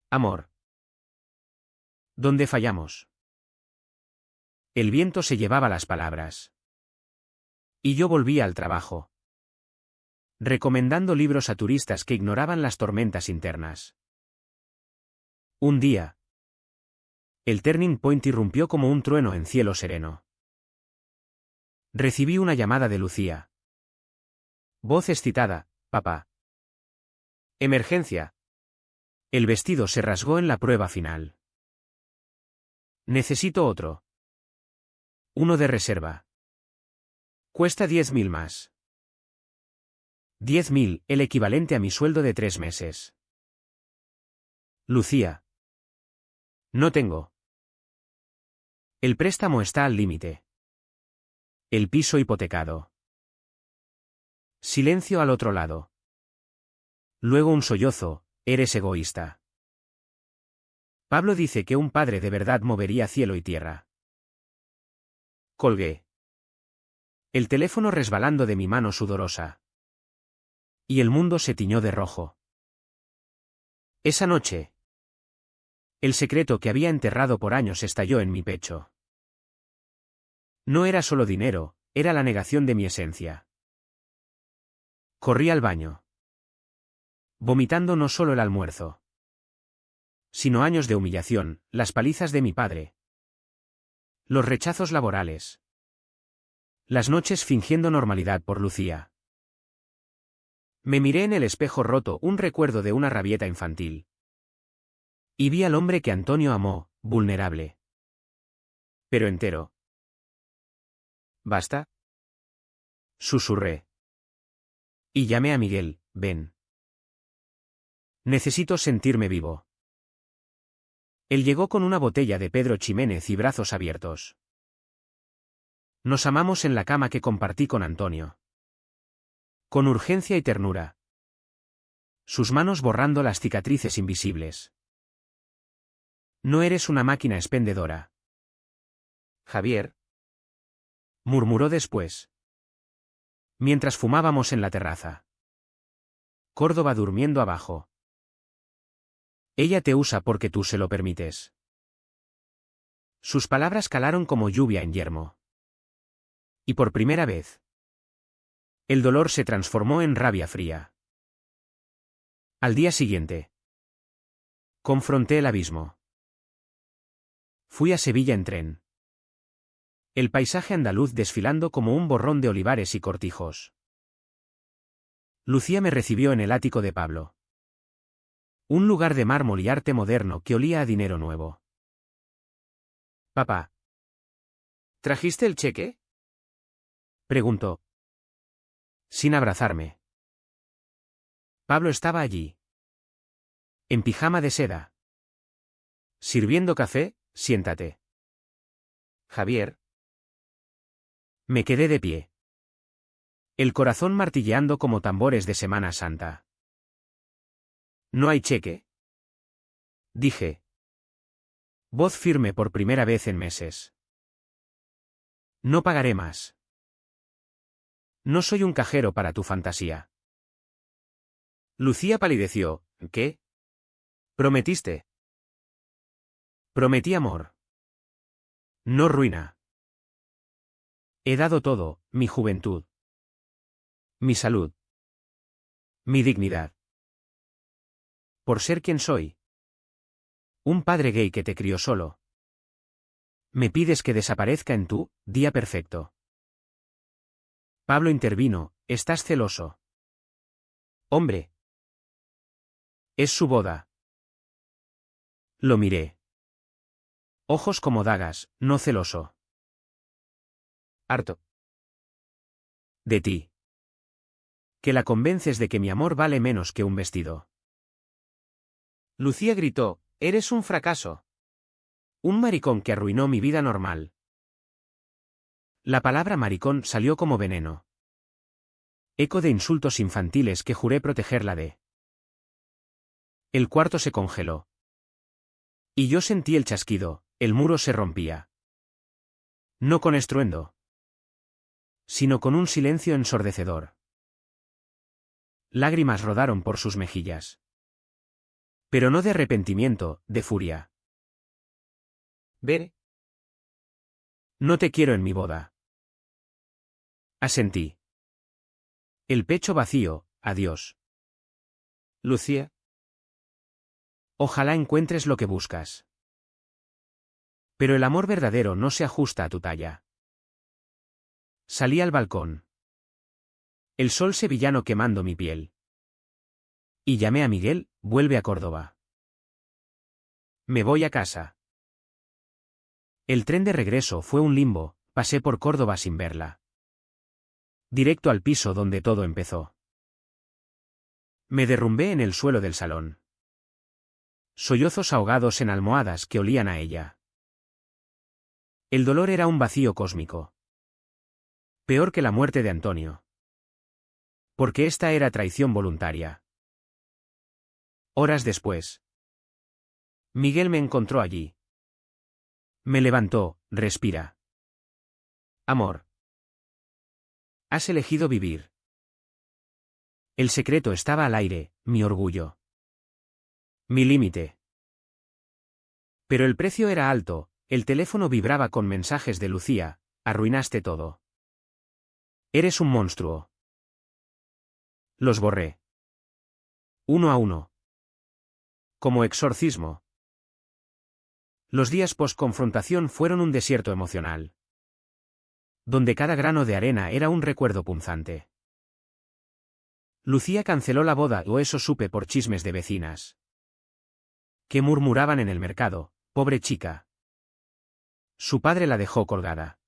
Amor. ¿Dónde fallamos? El viento se llevaba las palabras. Y yo volvía al trabajo. Recomendando libros a turistas que ignoraban las tormentas internas. Un día. El turning point irrumpió como un trueno en cielo sereno. Recibí una llamada de Lucía. Voz excitada, papá. Emergencia. El vestido se rasgó en la prueba final. Necesito otro. Uno de reserva. Cuesta 10.000 más. 10.000, el equivalente a mi sueldo de 3 meses. Lucía. No tengo. El préstamo está al límite. El piso hipotecado. Silencio al otro lado. Luego un sollozo, eres egoísta. Pablo dice que un padre de verdad movería cielo y tierra. Colgué. El teléfono resbalando de mi mano sudorosa. Y el mundo se tiñó de rojo. Esa noche. El secreto que había enterrado por años estalló en mi pecho. No era solo dinero, era la negación de mi esencia. Corrí al baño. Vomitando no solo el almuerzo, sino años de humillación, las palizas de mi padre. Los rechazos laborales. Las noches fingiendo normalidad por Lucía. Me miré en el espejo roto, un recuerdo de una rabieta infantil. Y vi al hombre que Antonio amó, vulnerable. Pero entero. ¿Basta? Susurré. Y llamé a Miguel, ven. Necesito sentirme vivo. Él llegó con una botella de Pedro Ximénez y brazos abiertos. Nos amamos en la cama que compartí con Antonio. Con urgencia y ternura. Sus manos borrando las cicatrices invisibles. No eres una máquina expendedora. Javier. Murmuró después. Mientras fumábamos en la terraza. Córdoba durmiendo abajo. Ella te usa porque tú se lo permites. Sus palabras calaron como lluvia en yermo. Y por primera vez. El dolor se transformó en rabia fría. Al día siguiente. Confronté el abismo. Fui a Sevilla en tren. El paisaje andaluz desfilando como un borrón de olivares y cortijos. Lucía me recibió en el ático de Pablo. Un lugar de mármol y arte moderno que olía a dinero nuevo. Papá. ¿Trajiste el cheque? Preguntó. Sin abrazarme. Pablo estaba allí. En pijama de seda. Sirviendo café, siéntate. Javier. Me quedé de pie. El corazón martilleando como tambores de Semana Santa. ¿No hay cheque? Dije. Voz firme por primera vez en meses. No pagaré más. No soy un cajero para tu fantasía. Lucía palideció. ¿Qué? ¿Prometiste? Prometí amor. No ruina. He dado todo, mi juventud. Mi salud. Mi dignidad. Por ser quien soy. Un padre gay que te crió solo. Me pides que desaparezca en tu día perfecto. Pablo intervino. Estás celoso. Hombre. Es su boda. Lo miré. Ojos como dagas, no celoso. Harto. De ti. Que la convences de que mi amor vale menos que un vestido. Lucía gritó, eres un fracaso. Un maricón que arruinó mi vida normal. La palabra maricón salió como veneno. Eco de insultos infantiles que juré protegerla de. El cuarto se congeló. Y yo sentí el chasquido, el muro se rompía. No con estruendo, sino con un silencio ensordecedor. Lágrimas rodaron por sus mejillas. Pero no de arrepentimiento, de furia. Ver. No te quiero en mi boda. Asentí. El pecho vacío, adiós. Lucía. Ojalá encuentres lo que buscas. Pero el amor verdadero no se ajusta a tu talla. Salí al balcón. El sol sevillano quemando mi piel. Y llamé a Miguel, vuelve a Córdoba. Me voy a casa. El tren de regreso fue un limbo, pasé por Córdoba sin verla. Directo al piso donde todo empezó. Me derrumbé en el suelo del salón. Sollozos ahogados en almohadas que olían a ella. El dolor era un vacío cósmico. Peor que la muerte de Antonio. Porque esta era traición voluntaria. Horas después. Miguel me encontró allí. Me levantó, respira. Amor. Has elegido vivir. El secreto estaba al aire, mi orgullo. Mi límite. Pero el precio era alto, el teléfono vibraba con mensajes de Lucía, arruinaste todo. Eres un monstruo. Los borré. Uno a uno. Como exorcismo. Los días post-confrontación fueron un desierto emocional. Donde cada grano de arena era un recuerdo punzante. Lucía canceló la boda o eso supe por chismes de vecinas. Que murmuraban en el mercado, pobre chica. Su padre la dejó colgada.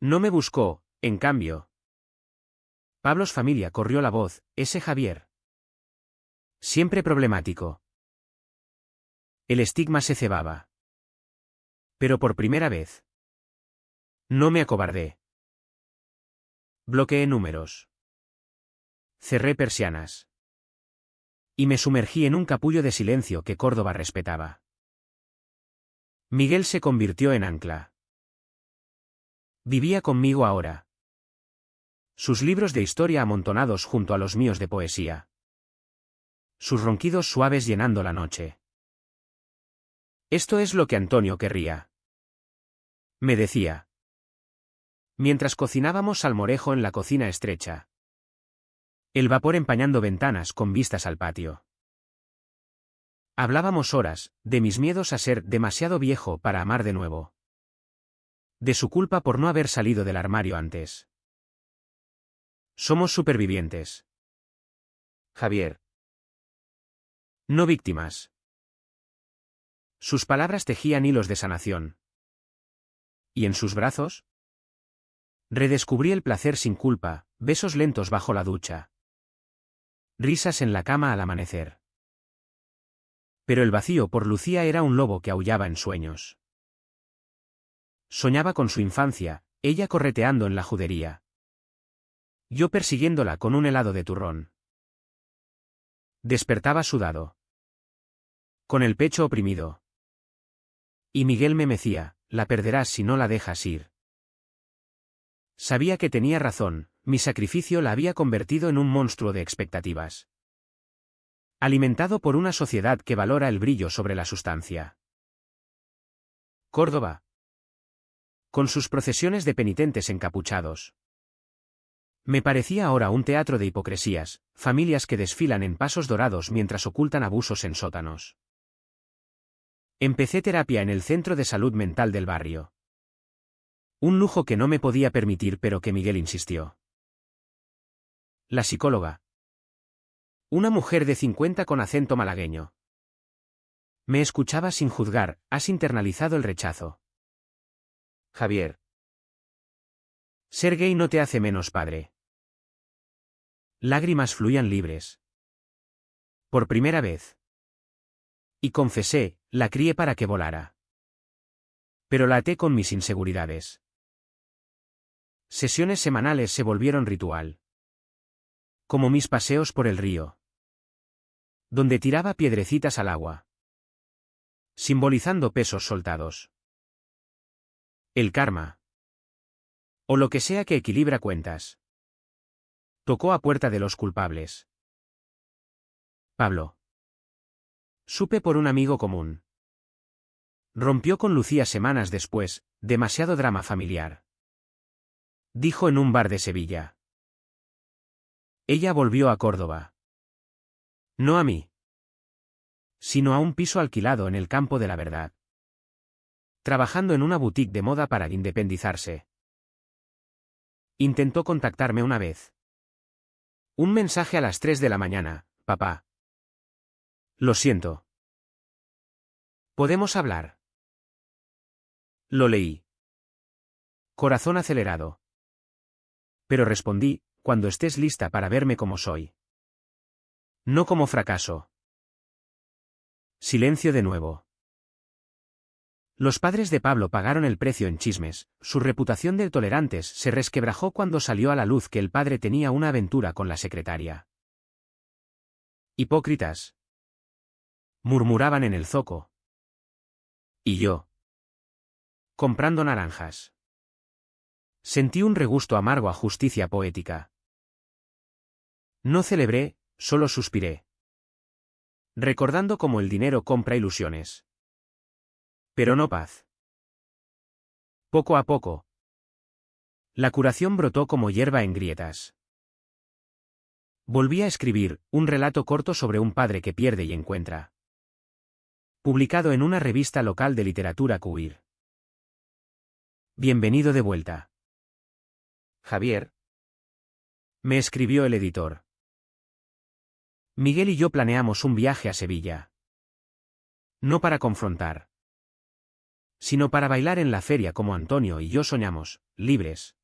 No me buscó, en cambio. Pablo's familia corrió la voz, ese Javier. Siempre problemático. El estigma se cebaba. Pero por primera vez. No me acobardé. Bloqueé números. Cerré persianas. Y me sumergí en un capullo de silencio que Córdoba respetaba. Miguel se convirtió en ancla. Vivía conmigo ahora. Sus libros de historia amontonados junto a los míos de poesía. Sus ronquidos suaves llenando la noche. Esto es lo que Antonio querría. Me decía. Mientras cocinábamos salmorejo en la cocina estrecha. El vapor empañando ventanas con vistas al patio. Hablábamos horas, de mis miedos a ser demasiado viejo para amar de nuevo. De su culpa por no haber salido del armario antes. Somos supervivientes. Javier. No víctimas. Sus palabras tejían hilos de sanación. ¿Y en sus brazos? Redescubrí el placer sin culpa, besos lentos bajo la ducha. Risas en la cama al amanecer. Pero el vacío por Lucía era un lobo que aullaba en sueños. Soñaba con su infancia, ella correteando en la judería. Yo persiguiéndola con un helado de turrón. Despertaba sudado. Con el pecho oprimido. Y Miguel me mecía, la perderás si no la dejas ir. Sabía que tenía razón, mi sacrificio la había convertido en un monstruo de expectativas. Alimentado por una sociedad que valora el brillo sobre la sustancia. Córdoba. Con sus procesiones de penitentes encapuchados. Me parecía ahora un teatro de hipocresías, familias que desfilan en pasos dorados mientras ocultan abusos en sótanos. Empecé terapia en el centro de salud mental del barrio. Un lujo que no me podía permitir pero que Miguel insistió. La psicóloga. Una mujer de 50 con acento malagueño. Me escuchaba sin juzgar, has internalizado el rechazo. Javier. Ser gay no te hace menos padre. Lágrimas fluían libres. Por primera vez. Y confesé, la crié para que volara. Pero la até con mis inseguridades. Sesiones semanales se volvieron ritual. Como mis paseos por el río. Donde tiraba piedrecitas al agua. Simbolizando pesos soltados. El karma. O lo que sea que equilibra cuentas. Tocó a puerta de los culpables. Pablo. Supe por un amigo común. Rompió con Lucía semanas después, demasiado drama familiar. Dijo en un bar de Sevilla. Ella volvió a Córdoba. No a mí. Sino a un piso alquilado en el campo de la verdad. Trabajando en una boutique de moda para independizarse. Intentó contactarme una vez. Un mensaje a las 3 de la mañana, papá. Lo siento. ¿Podemos hablar? Lo leí. Corazón acelerado. Pero respondí, cuando estés lista para verme como soy. No como fracaso. Silencio de nuevo. Los padres de Pablo pagaron el precio en chismes, su reputación de tolerantes se resquebrajó cuando salió a la luz que el padre tenía una aventura con la secretaria. Hipócritas. Murmuraban en el zoco. Y yo. Comprando naranjas. Sentí un regusto amargo a justicia poética. No celebré, solo suspiré. Recordando cómo el dinero compra ilusiones. Pero no paz. Poco a poco. La curación brotó como hierba en grietas. Volví a escribir, un relato corto sobre un padre que pierde y encuentra. Publicado en una revista local de literatura queer. Bienvenido de vuelta. Javier. Me escribió el editor. Miguel y yo planeamos un viaje a Sevilla. No para confrontar. Sino para bailar en la feria como Antonio y yo soñamos, libres.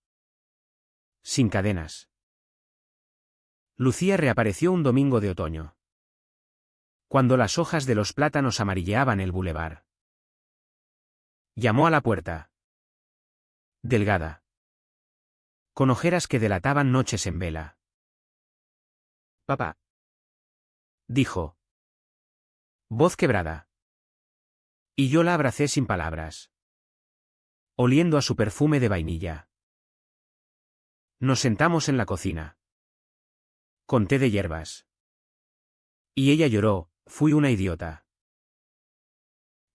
Sin cadenas. Lucía reapareció un domingo de otoño. Cuando las hojas de los plátanos amarilleaban el bulevar. Llamó a la puerta. Delgada. Con ojeras que delataban noches en vela. Papá. Dijo. Voz quebrada. Y yo la abracé sin palabras. Oliendo a su perfume de vainilla. Nos sentamos en la cocina. Con té de hierbas. Y ella lloró, fui una idiota.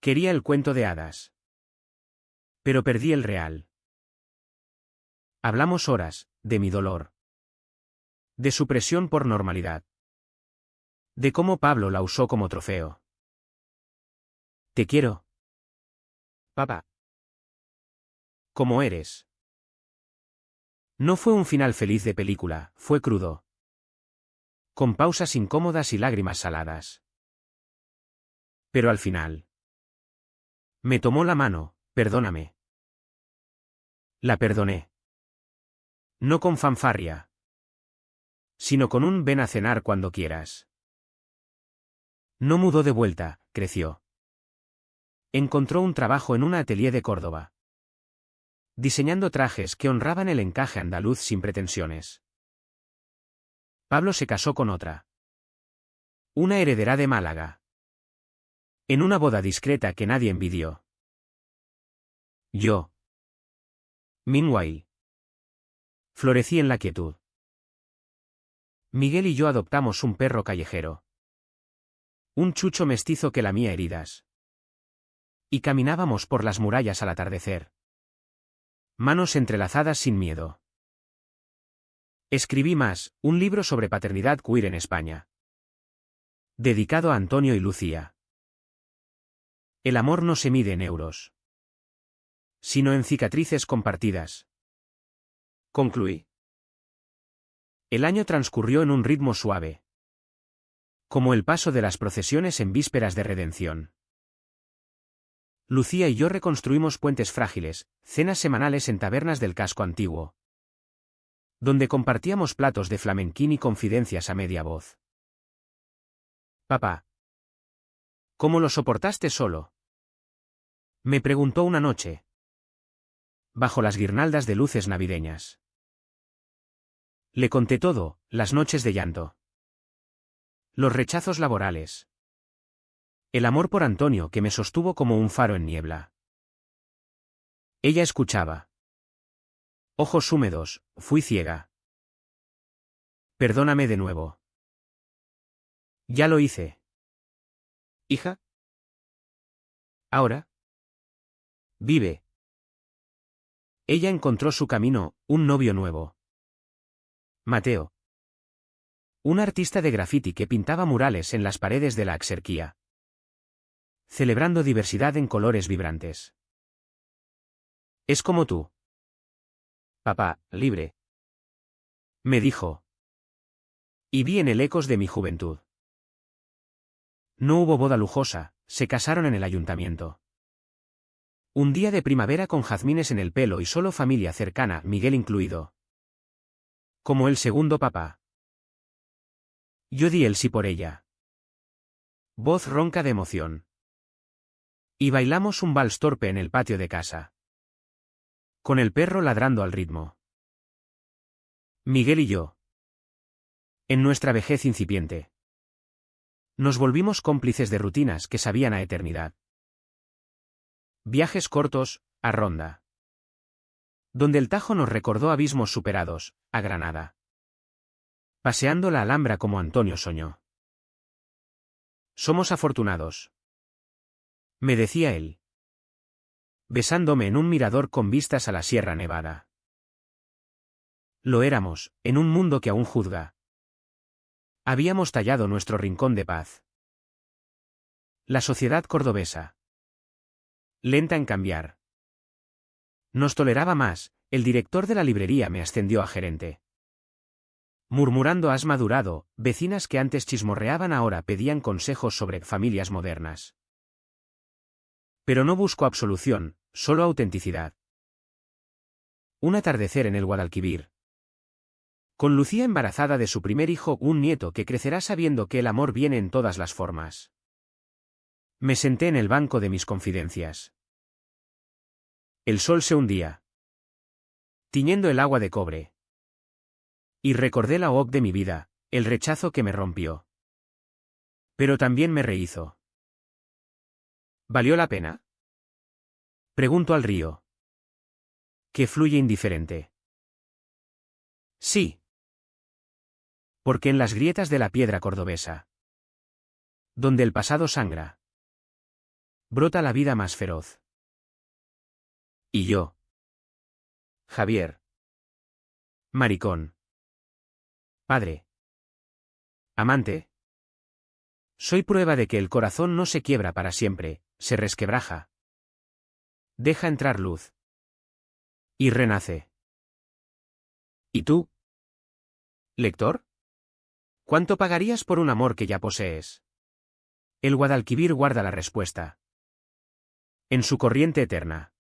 Quería el cuento de hadas. Pero perdí el real. Hablamos horas, de mi dolor. De su presión por normalidad. De cómo Pablo la usó como trofeo. Te quiero. Papá. Como eres. No fue un final feliz de película, fue crudo. Con pausas incómodas y lágrimas saladas. Pero al final. Me tomó la mano, perdóname. La perdoné. No con fanfarria, sino con un ven a cenar cuando quieras. No mudó de vuelta, creció. Encontró un trabajo en un atelier de Córdoba, diseñando trajes que honraban el encaje andaluz sin pretensiones. Pablo se casó con otra. Una heredera de Málaga. En una boda discreta que nadie envidió. Yo. Meanwhile. Florecí en la quietud. Miguel y yo adoptamos un perro callejero. Un chucho mestizo que lamía heridas. Y caminábamos por las murallas al atardecer. Manos entrelazadas sin miedo. Escribí más, un libro sobre paternidad queer en España. Dedicado a Antonio y Lucía. El amor no se mide en euros, sino en cicatrices compartidas. Concluí. El año transcurrió en un ritmo suave, como el paso de las procesiones en vísperas de redención. Lucía y yo reconstruimos puentes frágiles, cenas semanales en tabernas del casco antiguo, donde compartíamos platos de flamenquín y confidencias a media voz. Papá, ¿cómo lo soportaste solo? Me preguntó una noche, bajo las guirnaldas de luces navideñas. Le conté todo, las noches de llanto, los rechazos laborales, el amor por Antonio que me sostuvo como un faro en niebla. Ella escuchaba. Ojos húmedos, fui ciega. Perdóname de nuevo. Ya lo hice. Hija. Ahora. Vive. Ella encontró su camino, un novio nuevo. Mateo. Un artista de graffiti que pintaba murales en las paredes de la Axarquía, celebrando diversidad en colores vibrantes. Es como tú. Papá, libre. Me dijo. Y vi en él ecos de mi juventud. No hubo boda lujosa, se casaron en el ayuntamiento. Un día de primavera con jazmines en el pelo y solo familia cercana, Miguel incluido. Como el segundo papá. Yo di el sí por ella. Voz ronca de emoción. Y bailamos un vals torpe en el patio de casa, con el perro ladrando al ritmo. Miguel y yo. En nuestra vejez incipiente. Nos volvimos cómplices de rutinas que sabían a eternidad. Viajes cortos, a Ronda. Donde el Tajo nos recordó abismos superados, a Granada. Paseando la Alhambra como Antonio soñó. Somos afortunados, me decía él, besándome en un mirador con vistas a la Sierra Nevada. Lo éramos, en un mundo que aún juzga. Habíamos tallado nuestro rincón de paz. La sociedad cordobesa, lenta en cambiar. Nos toleraba más, el director de la librería me ascendió a gerente. Murmurando has madurado, vecinas que antes chismorreaban ahora pedían consejos sobre familias modernas. Pero no busco absolución, solo autenticidad. Un atardecer en el Guadalquivir. Con Lucía embarazada de su primer hijo, un nieto que crecerá sabiendo que el amor viene en todas las formas. Me senté en el banco de mis confidencias. El sol se hundía, tiñendo el agua de cobre. Y recordé la OC de mi vida, el rechazo que me rompió. Pero también me rehizo. ¿Valió la pena? Pregunto al río, que fluye indiferente. Sí. Porque en las grietas de la piedra cordobesa, donde el pasado sangra, brota la vida más feroz. Y yo. Javier. Maricón. Padre. Amante. Soy prueba de que el corazón no se quiebra para siempre, se resquebraja. Deja entrar luz. Y renace. ¿Y tú? ¿Lector? ¿Cuánto pagarías por un amor que ya posees? El Guadalquivir guarda la respuesta. En su corriente eterna.